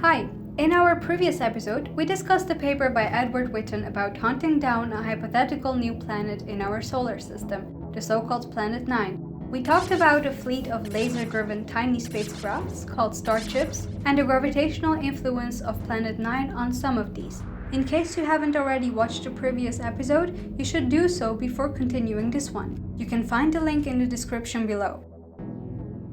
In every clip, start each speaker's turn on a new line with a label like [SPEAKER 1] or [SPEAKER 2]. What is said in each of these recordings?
[SPEAKER 1] Hi! In our previous episode, we discussed a paper by Edward Witten about hunting down a hypothetical new planet in our solar system, the so-called Planet 9. We talked about a fleet of laser-driven tiny spacecrafts called StarChips and the gravitational influence of Planet 9 on some of these. In case you haven't already watched the previous episode, you should do so before continuing this one. You can find the link in the description below.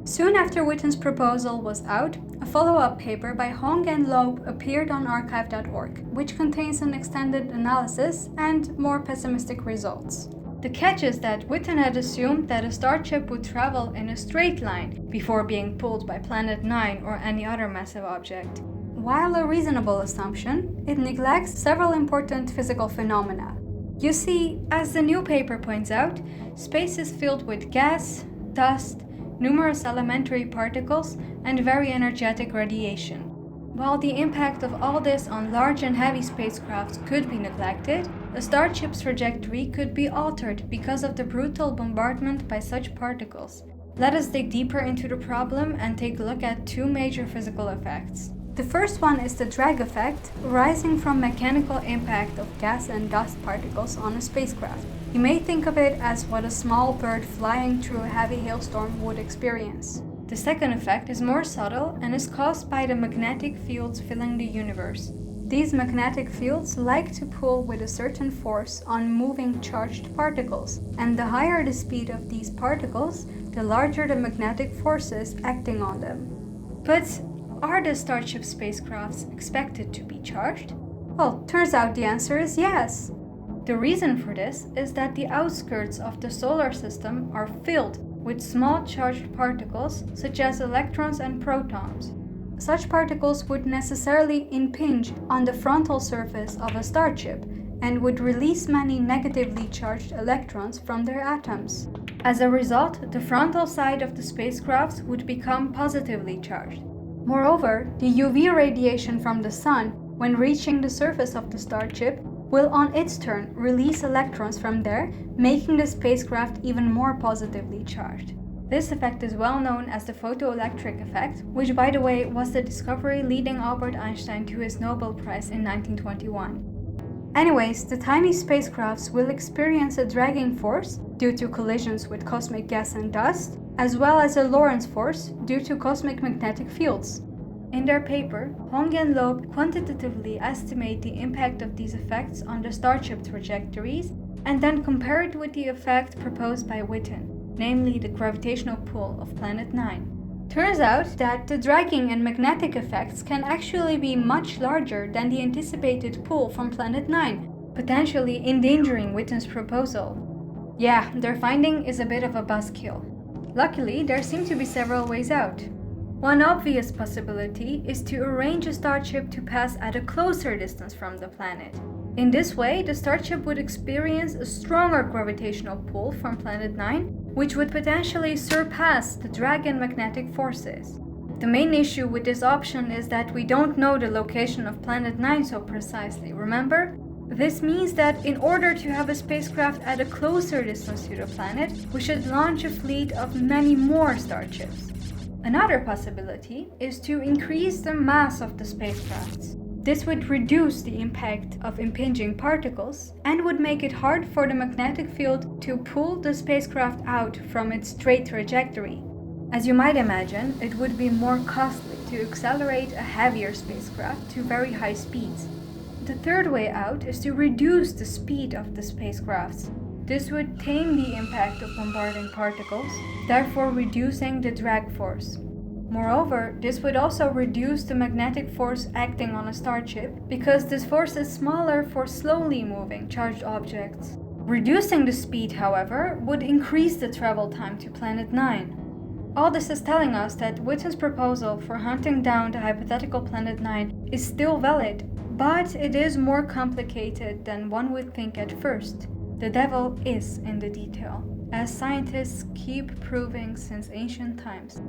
[SPEAKER 1] Soon after Witten's proposal was out, a follow-up paper by Hong and Loeb appeared on arXiv.org, which contains an extended analysis and more pessimistic results. The catch is that Witten had assumed that a starship would travel in a straight line before being pulled by Planet 9 or any other massive object. While a reasonable assumption, it neglects several important physical phenomena. You see, as the new paper points out, space is filled with gas, dust, numerous elementary particles, and very energetic radiation. While the impact of all this on large and heavy spacecrafts could be neglected, a starship's trajectory could be altered because of the brutal bombardment by such particles. Let us dig deeper into the problem and take a look at two major physical effects. The first one is the drag effect, arising from mechanical impact of gas and dust particles on a spacecraft. You may think of it as what a small bird flying through a heavy hailstorm would experience. The second effect is more subtle and is caused by the magnetic fields filling the universe. These magnetic fields like to pull with a certain force on moving charged particles, and the higher the speed of these particles, the larger the magnetic forces acting on them. But are the Starship spacecrafts expected to be charged? Well, turns out the answer is yes. The reason for this is that the outskirts of the solar system are filled with small charged particles such as electrons and protons. Such particles would necessarily impinge on the frontal surface of a starship and would release many negatively charged electrons from their atoms. As a result, the frontal side of the spacecraft would become positively charged. Moreover, the UV radiation from the sun, when reaching the surface of the starship, will on its turn release electrons from there, making the spacecraft even more positively charged. This effect is well known as the Photoelectric Effect, which by the way was the discovery leading Albert Einstein to his Nobel Prize in 1921. Anyways, the tiny spacecrafts will experience a dragging force due to collisions with cosmic gas and dust, as well as a Lorentz force due to cosmic magnetic fields. In their paper, Hong and Loeb quantitatively estimate the impact of these effects on the starship trajectories and then compare it with the effect proposed by Witten, namely the gravitational pull of Planet 9. Turns out that the dragging and magnetic effects can actually be much larger than the anticipated pull from Planet 9, potentially endangering Witten's proposal. Yeah, their finding is a bit of a buzzkill. Luckily, there seem to be several ways out. One obvious possibility is to arrange a starship to pass at a closer distance from the planet. In this way, the starship would experience a stronger gravitational pull from Planet 9, which would potentially surpass the drag and magnetic forces. The main issue with this option is that we don't know the location of Planet 9 so precisely, remember? This means that in order to have a spacecraft at a closer distance to the planet, we should launch a fleet of many more starships. Another possibility is to increase the mass of the spacecrafts. This would reduce the impact of impinging particles and would make it hard for the magnetic field to pull the spacecraft out from its straight trajectory. As you might imagine, it would be more costly to accelerate a heavier spacecraft to very high speeds. The third way out is to reduce the speed of the spacecrafts. This would tame the impact of bombarding particles, therefore reducing the drag force. Moreover, this would also reduce the magnetic force acting on a starship, because this force is smaller for slowly moving charged objects. Reducing the speed, however, would increase the travel time to Planet 9. All this is telling us that Witten's proposal for hunting down the hypothetical Planet 9 is still valid, but it is more complicated than one would think at first. The devil is in the detail, as scientists keep proving since ancient times.